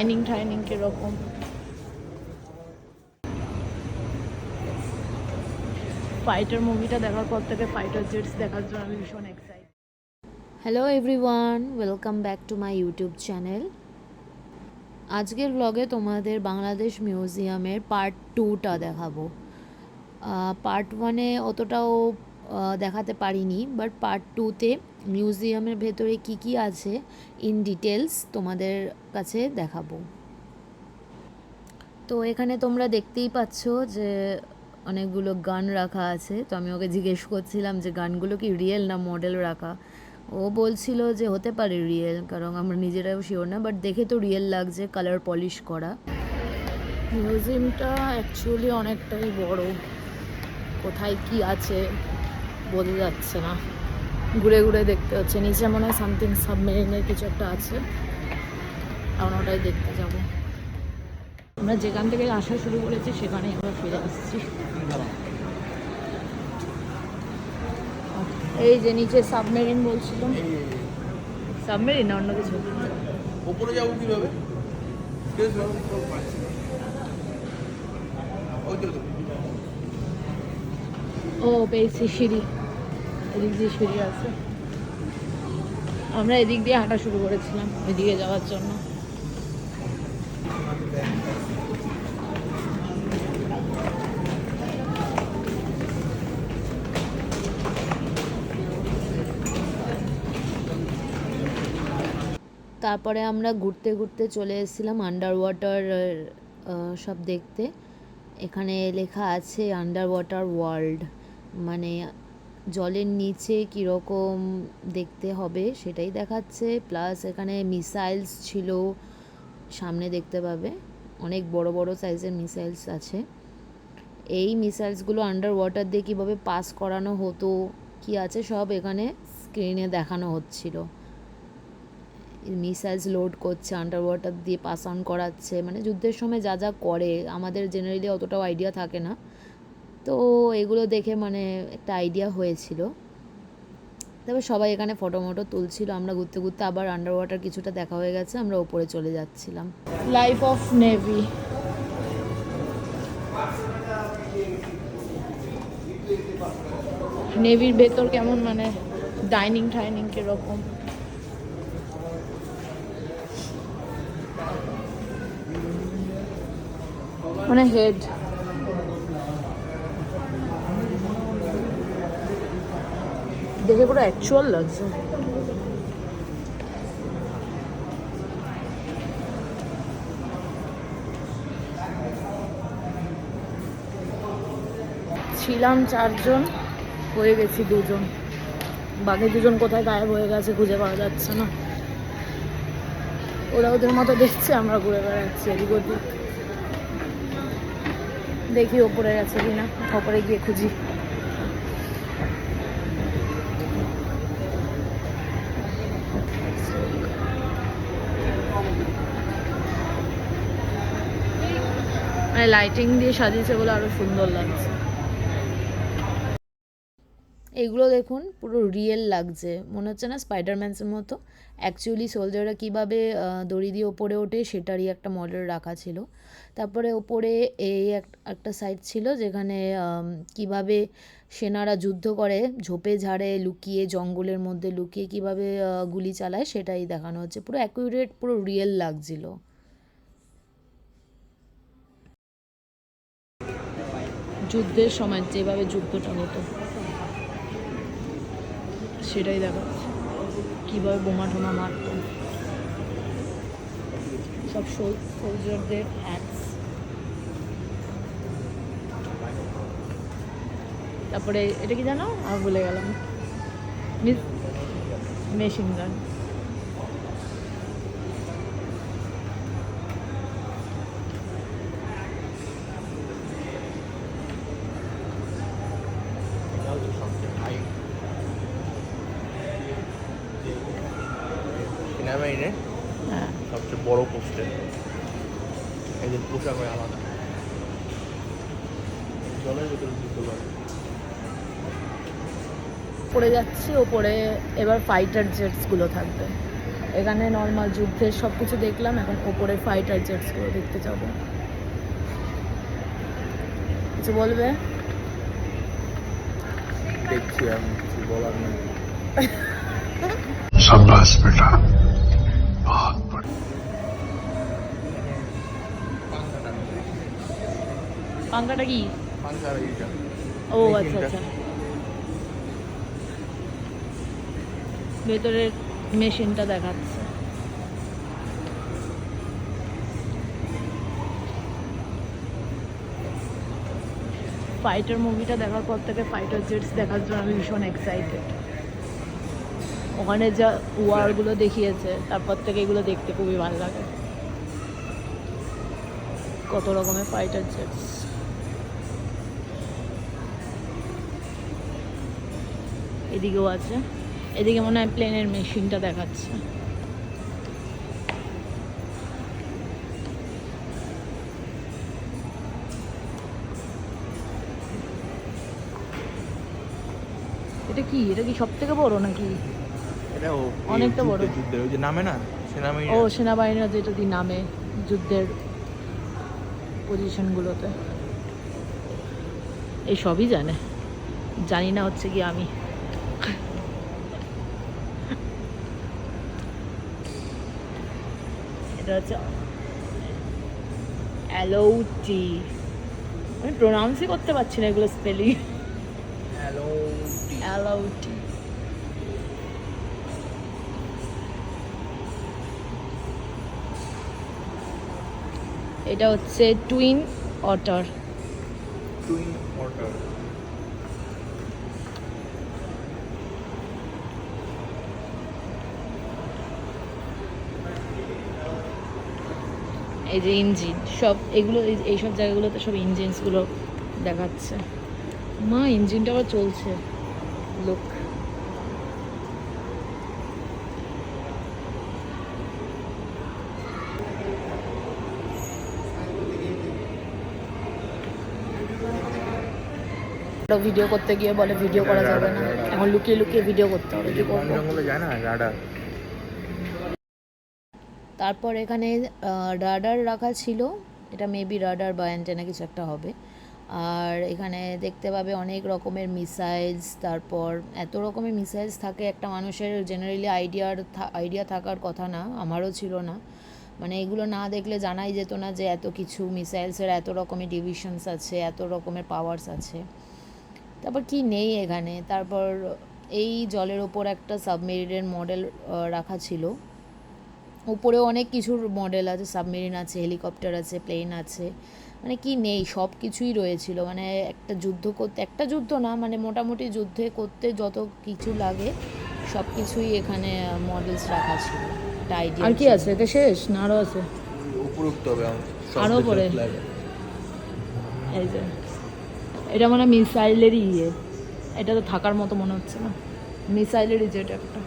Dining কিরকম fighter মুভিটা দেখার পর থেকে ফাইটার জেটস দেখার জন্য আমি ভীষণ excited. Hello everyone, welcome back to my YouTube channel. আজকের ব্লগে তোমাদের বাংলাদেশ মিউজিয়ামের পার্ট 2টা দেখাবো। পার্ট 1-এ অতটাও দেখাতে পারিনি, বাট পার্ট 2-তে মিউজিয়ামের ভেতরে কি কি আছে ইন ডিটেলস তোমাদের কাছে দেখাবো। তো এখানে তোমরা দেখতেই পাচ্ছ যে অনেকগুলো গান রাখা আছে। তো আমি ওকে জিজ্ঞেস করছিলাম যে গানগুলো কি রিয়েল না মডেল রাখা। ও বলছিল যে হতে পারে রিয়েল, কারণ আমরা নিজেরাও শিওর না, বাট দেখে তো রিয়েল লাগছে, কালার পলিশ করা। মিউজিয়ামটা অ্যাকচুয়ালি অনেকটাই বড়, কোথায় কি আছে বোঝা যাচ্ছে না, ঘুরে ঘুরে দেখতে হচ্ছে। নিচে মনে হয় সামথিং সাবমেরিনের কিছু একটা আছে, এখন ওটাই দেখতে যাব। আমরা যেখান থেকে আসা শুরু করেছি সেখানেই আমরা ফিরে আসছি। এই যে নিচে সাবমেরিন বলছিল, সাবমেরিন না অন্য কিছু। উপরে যাবো কিভাবে? ও পেয়েছি সিঁড়ি, এদিক দিয়ে সিঁড়ি আছে। আমরা এদিক দিয়ে হাঁটা শুরু করেছিলাম এদিকে যাওয়ার জন্য। তারপরে আমরা ঘুরতে ঘুরতে চলে এসেছিলাম আন্ডার ওয়াটার সব দেখতে। এখানে লেখা আছে আন্ডার ওয়াটার ওয়ার্ল্ড, মানে জলের নিচে কীরকম দেখতে হবে সেটাই দেখাচ্ছে। প্লাস এখানে মিসাইলস ছিল, সামনে দেখতে পাবে অনেক বড় বড় সাইজের মিসাইলস আছে। এই মিসাইলসগুলো আন্ডার ওয়াটার দিয়ে কীভাবে পাস করানো হতো, কি আছে সব এখানে স্ক্রিনে দেখানো হচ্ছিল। মিসাইলস লোড করছে, আন্ডার ওয়াটার দিয়ে পাস অন করাচ্ছে, মানে যুদ্ধের সময় যা যা করে আমাদের জেনারেলি অতটাও আইডিয়া থাকে না। তো এগুলো দেখে মানে একটা আইডিয়া হয়েছিল। তবে সবাই এখানে ফটো মটো তুলছিল। আমরা ঘুরতে ঘুরতে আবার আন্ডার ওয়াটার কিছুটা দেখা হয়ে গেছে, আমরা ওপরে চলে যাচ্ছিলাম। লাইফ অফ নেভি, নেভির ভেতর কেমন, মানে ডাইনিং কিরকম। মানে হেড, দেখে পুরো অ্যাকচুয়াল লাগছে। ছিলাম 4 জন, হয়ে গেছি 2 জন, বাকি 2 জন কোথায় গায়েব হয়ে গেছে খুঁজে পাওয়া যাচ্ছে না। ওরা ওদের মতো দেখছে, আমরা ঘুরে বেড়াচ্ছি এদিক ওদিক। দেখি ওপরে গেছে কিনা, ওপরে গিয়ে খুঁজি। মানে লাইটিং দিয়ে সাজিয়েছে বলে আরো সুন্দর লাগছে। এইগুলো দেখুন পুরো রিয়েল লাগছে, মনে হচ্ছে না স্পাইডারম্যানসের মতো। অ্যাকচুয়ালি সোলজাররা কীভাবে দড়ি দিয়ে ওপরে ওঠে সেটারই একটা মডেল রাখা ছিল। তারপরে ওপরে এই একটা সাইড ছিল যেখানে কিভাবে সেনারা যুদ্ধ করে, ঝোপে ঝাড়ে লুকিয়ে, জঙ্গলের মধ্যে লুকিয়ে কিভাবে গুলি চালায় সেটাই দেখানো হচ্ছে। পুরো অ্যাকুরেট, পুরো রিয়েল লাগছিল। যুদ্ধের সময় যেভাবে যুদ্ধটা হতো সেটাই দেখাচ্ছে, কীভাবে বোমা টোমা মারত, সব সোলজারদের হ্যাটস। তারপরে এটা কি জানো, আর ভুলে গেলাম, মেশিন গান। হ্যাঁ, সবচেয়ে বড় পোস্টার, এদের পোশাক হয় আলাদা, জলের ভেতরে যুদ্ধ করে। পড়ে যাচ্ছি ওপরে, এবার ফাইটার জেটসগুলো থাকবে। এখানে নর্মাল যুদ্ধের সব কিছু দেখলাম, এখন ওপরে ফাইটার জেটসগুলো দেখতে যাবো। কিছু বলবে? দেখছি, আমি কিছু বলার নেই। शाबाश बेटा, बहुत बढ़िया। পাঙ্খাটা কি? পাঙ্খার এইটা ও আচ্ছা আচ্ছা, ভেতরের মেশিনটা দেখাচ্ছে। ফাইটার মুভিটা দেখার পর থেকে ফাইটার জেটস দেখার জন্য আমি ভীষণ এক্সাইটেড। ওখানে যা ওয়ারগুলো দেখিয়েছে তারপর থেকে এগুলো দেখতে খুবই ভালো লাগে। কত রকমের ফাইটার জেটস। এদিকেও আছে, এদিকে মনে হয় প্লেনের মেশিনটা দেখাচ্ছে। এটা কি, এটা কি সব থেকে বড় নাকি? এটা অনেকটা বড়। যুদ্ধের ওই যে নামে না সেনাবাহিনী। ও সেনাবাহিনীরা যেটা দিয়ে নামে যুদ্ধের পজিশনগুলোতে, এই সবই জানে, জানি না হচ্ছে কি আমি। এটা হচ্ছে অ্যালোটি, আমি প্রোনাউন্সই করতে পারছি না এগুলো স্পেলিং। অ্যালোটি। এটা হচ্ছে টুইন অটার। টুইন অটার। এই যে ইঞ্জিন সব এগুলো, এইসব জায়গাগুলোতে সব ইঞ্জিনসগুলো দেখাচ্ছে। মা ইঞ্জিনটা আবার চলছে, লোক। ভিডিও করতে গিয়ে বলে ভিডিও করা যাবে না, এখন লুকিয়ে লুকিয়ে ভিডিও করতে হবে। কি করবো? জঙ্গলে যায় না রাডার। তারপর এখানে রাডার রাখা ছিল, এটা মেবি রাডার বা অ্যান্টেনা কিছু একটা হবে। আর এখানে দেখতে পাবে অনেক রকমের মিসাইলস। তারপর এত রকমের মিসাইলস থাকে একটা মানুষের জেনারেলি আইডিয়া থাকার কথা না, আমারও ছিল না। মানে এগুলো না দেখলে জানাই যেত না যে এত কিছু মিসাইলসের এত রকমের ডিভিশনস আছে, এত রকমের পাওয়ার্স আছে। তারপর কি নেই এখানে। তারপর এই জলের ওপর একটা সাবমেরিনের মডেল রাখা ছিল। উপরেও অনেক কিছুর মডেল আছে, সাবমেরিন আছে, হেলিকপ্টার আছে, প্লেন আছে, মানে কি নেই সব কিছুই রয়েছিল। মানে একটা যুদ্ধ করতে, একটা যুদ্ধ না মানে মোটামুটি যুদ্ধে করতে যত কিছু লাগে সব কিছুই এখানে মডেলস রাখা ছিল। একটা আইডিয়া। আর কি আছে? এটা শেষ না আরও আছে? উপরে উঠতে হবে আরও পরে। এই যে এটা মানে মিসাইলেরই ইয়ে, এটা তো থাকার মতো মনে হচ্ছে না, মিসাইলেরই যেটা একটা।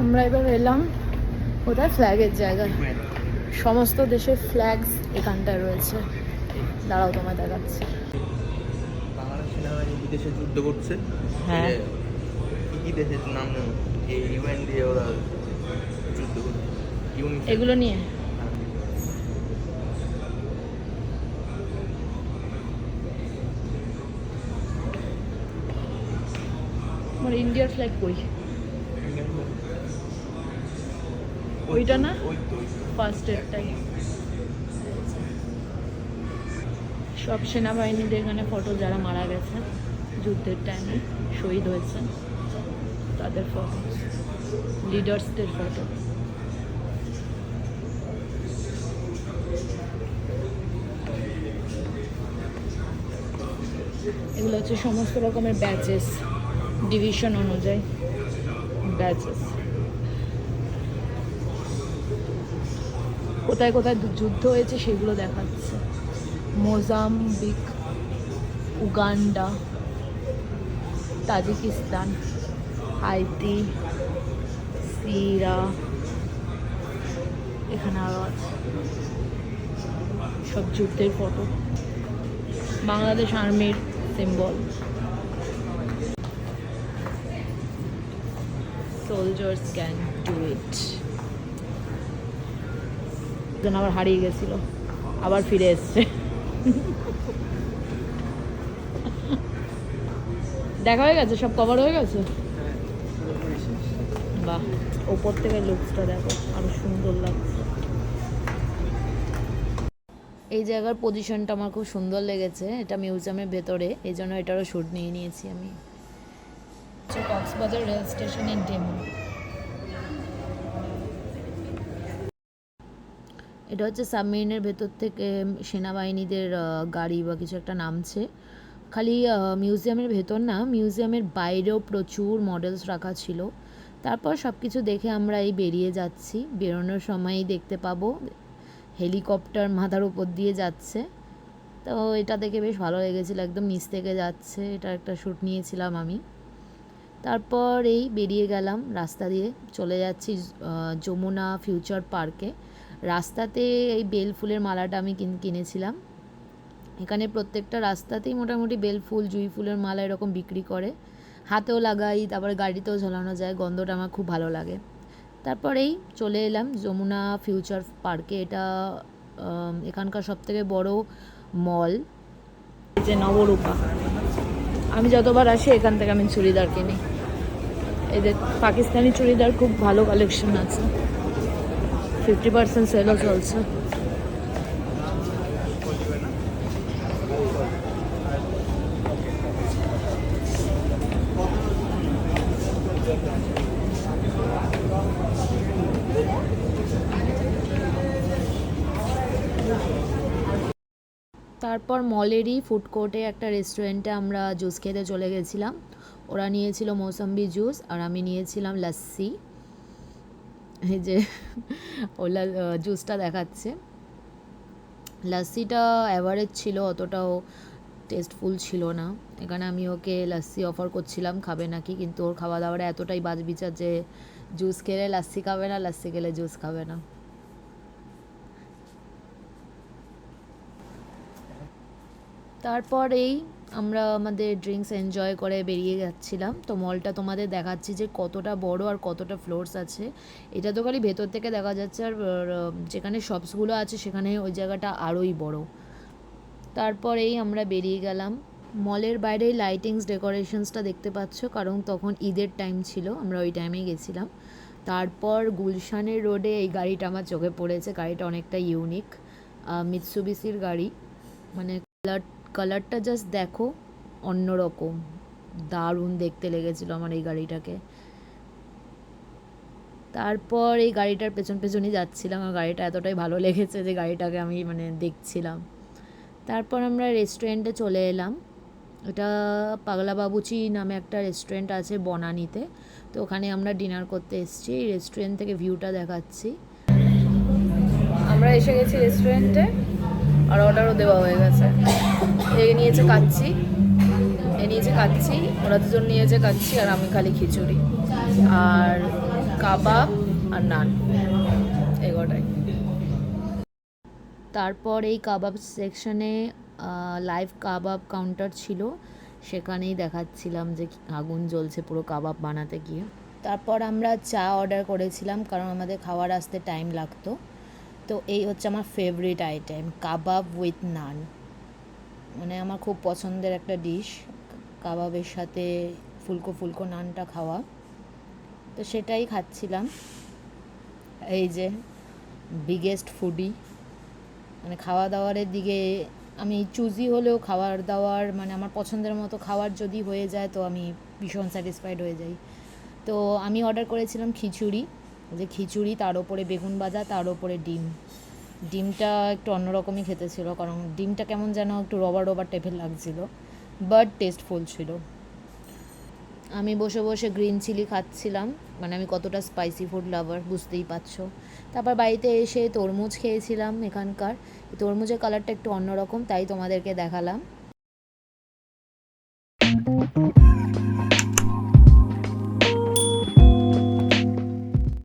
আমরা এবার এলাম কোথায়, ফ্ল্যাগের জায়গায়। সমস্ত দেশের ফ্ল্যাগস এখানটায় রয়েছে। দাঁড়াও তোমায় দেখাচ্ছি। বাংলাদেশ সেনাবাহিনী বিদেশে যুদ্ধ করছে। হ্যাঁ। কি দেশের নাম নেই, এই ইউএন দিয়ে ওরা যুদ্ধ করছে। এগুলো নিয়ে আমার ইন্ডিয়ার ফ্ল্যাগ কই? ওইটা না, ফার্স্ট এডটাই। সব সেনাবাহিনীদের এখানে ফটো, যারা মারা গেছে যুদ্ধের টাইমে, শহীদ হয়েছে তাদের ফটো, লিডার্সদের ফটো। এগুলো হচ্ছে সমস্ত রকমের ব্যাচেস, ডিভিশন অনুযায়ী ব্যাচেস। কোথায় কোথায় যুদ্ধ হয়েছে সেগুলো দেখাচ্ছে। মোজাম্বিক, উগান্ডা, তাজিকিস্তান, হাইতি, সিরা, এখানে আরও আছে সব যুদ্ধের ফটো। বাংলাদেশ আর্মির symbol. soldiers can do it. যেন আবার হারিয়ে গেছিল, আবার ফিরে এসছে। দেখা হয়ে গেছে, সব কভার হয়ে গেছে। বাহ, ওপর থেকে লুকসটা দেখো, আরো সুন্দর লাগছে। এই জায়গার পজিশনটা আমার খুব সুন্দর লেগেছে, এটা মিউজিয়ামের ভেতরে, এই জন্য এটারও শ্যুট নিয়ে নিয়েছি আমি। কক্সবাজার রেল স্টেশনের ডেমো। এটা হচ্ছে সাবমেরিনের ভেতর থেকে সেনাবাহিনীদের গাড়ি বা কিছু একটা নামছে। খালি মিউজিয়ামের ভেতর না, মিউজিয়ামের বাইরেও প্রচুর মডেলস রাখা ছিল। তারপর সব কিছু দেখে আমরা এই বেরিয়ে যাচ্ছি। বেরোনোর সময়ই দেখতে পাবো হেলিকপ্টার মাথার উপর দিয়ে যাচ্ছে, তো এটা দেখে বেশ ভালো লেগেছিলো, একদম নিচ থেকে যাচ্ছে, এটা একটা শ্যুট নিয়েছিলাম আমি। তারপর এই বেরিয়ে গেলাম, রাস্তা দিয়ে চলে যাচ্ছি যমুনা ফিউচার পার্কে। রাস্তাতে এই বেল ফুলের মালাটা আমি কিনেছিলাম। এখানে প্রত্যেকটা রাস্তাতেই মোটামুটি বেল ফুল, জুঁই ফুলের মালা এরকম বিক্রি করে, হাতেও লাগাই, তারপরে গাড়িতেও ঝোলানো যায়, গন্ধটা আমার খুব ভালো লাগে। তারপরেই চলে এলাম যমুনা ফিউচার পার্কে। এটা এখানকার সবথেকে বড় মল। এই যে নবরূপা, আমি যতবার আসি এখান থেকে আমি চুড়িদার কিনি। এদের পাকিস্তানি চুড়িদার খুব ভালো কালেকশন আছে, 50% সেলও চলছে। তারপর মলেরই ফুড কোর্টে একটা রেস্টুরেন্টে আমরা জুস খেতে চলে গেছিলাম। ওরা নিয়েছিল মৌসম্বি জুস আর আমি নিয়েছিলাম লাস্সি। এই যে ওলা জুসটা দেখাচ্ছে, লাস্সিটা অ্যাভারেজ ছিল, অতটাও টেস্টফুল ছিল না। এখানে আমি ওকে লাস্সি অফার করছিলাম খাবে নাকি, কিন্তু ওর খাওয়া দাওয়াটা এতটাই বাজবিচার যে জুস খেলে লাস্সি খাবে না, লাস্সি খেলে জুস খাবে না। তারপর এই আমরা আমাদের ড্রিঙ্কস এনজয় করে বেরিয়ে যাচ্ছিলাম। তো মলটা তোমাদের দেখাচ্ছি যে কতটা বড় আর কতটা ফ্লোরস আছে। এটা তো খালি ভেতর থেকে দেখা যাচ্ছে, আর যেখানে শপসগুলো আছে সেখানে ওই জায়গাটা আরোই বড়। তারপর এই আমরা বেরিয়ে গেলাম। মলের বাইরে লাইটিংস ডেকোরেশনসটা দেখতে পাচ্ছ, কারণ তখন ঈদের টাইম ছিল, আমরা ওই টাইমে গেছিলাম। তারপর গুলশানের রোডে এই গাড়িটা আমার চোখে পড়েছে, গাড়িটা অনেকটা ইউনিক, মিৎসুবিশির গাড়ি, মানে কালারটা জাস্ট দেখো অন্যরকম, দারুণ দেখতে লেগেছিলো আমার এই গাড়িটাকে। তারপর এই গাড়িটার পেছন পেছনই যাচ্ছিলাম, আর গাড়িটা এতটাই ভালো লেগেছে যে গাড়িটাকে আমি দেখছিলাম। তারপর আমরা রেস্টুরেন্টে চলে এলাম। এটা পাগলা বাবুচি নামে একটা রেস্টুরেন্ট আছে বনানীতে, তো ওখানে আমরা ডিনার করতে এসেছি। এই রেস্টুরেন্ট থেকে ভিউটা দেখাচ্ছি। আমরা এসে গেছি রেস্টুরেন্টে, আর অর্ডারও দেওয়া হয়ে গেছে। এ নিয়েছে কাচ্চি, ওরা দুজন নিয়েছে কাচ্চি, আর আমি খালি খিচুড়ি আর কাবাব আর নান, এগোটাই। তারপর এই কাবাব সেকশনে লাইভ কাবাব কাউন্টার ছিল, সেখানেই দেখাচ্ছিলাম যে আগুন জ্বলছে পুরো কাবাব বানাতে গিয়ে। তারপর আমরা চা অর্ডার করেছিলাম, কারণ আমাদের খাওয়ার আসতে টাইম লাগতো। তো এই হচ্ছে আমার favourite item, kebab with none, মানে আমার খুব পছন্দের একটা ডিশ, কাবাবের সাথে ফুলকো ফুলকো নানটা খাওয়া। তো সেটাই খাচ্ছিলাম। এই যে বিগেস্ট ফুডি, মানে খাওয়া দাওয়ারের দিকে আমি চুজি হলেও খাবার দাওয়ার মানে আমার পছন্দের মতো খাবার যদি হয়ে যায় তো আমি ভীষণ স্যাটিসফাইড হয়ে যাই। তো আমি অর্ডার করেছিলাম খিচুড়ি, যে খিচুড়ি, তার ওপরে বেগুন ভাজা, তার ওপরে ডিমটা একটু অন্যরকমই খেতে ছিল, কারণ ডিমটা কেমন যেন একটু রবার টাইপের লাগছিল, বাট টেস্টফুল ছিল। আমি বসে বসে গ্রিন চিলি খাচ্ছিলাম, মানে আমি কতটা স্পাইসি ফুড লাভার বুঝতেই পারছো। তারপর বাড়িতে এসে তরমুজ খেয়েছিলাম এখানকার, তরমুজের কালারটা একটু অন্যরকম, তাই তোমাদেরকে দেখালাম।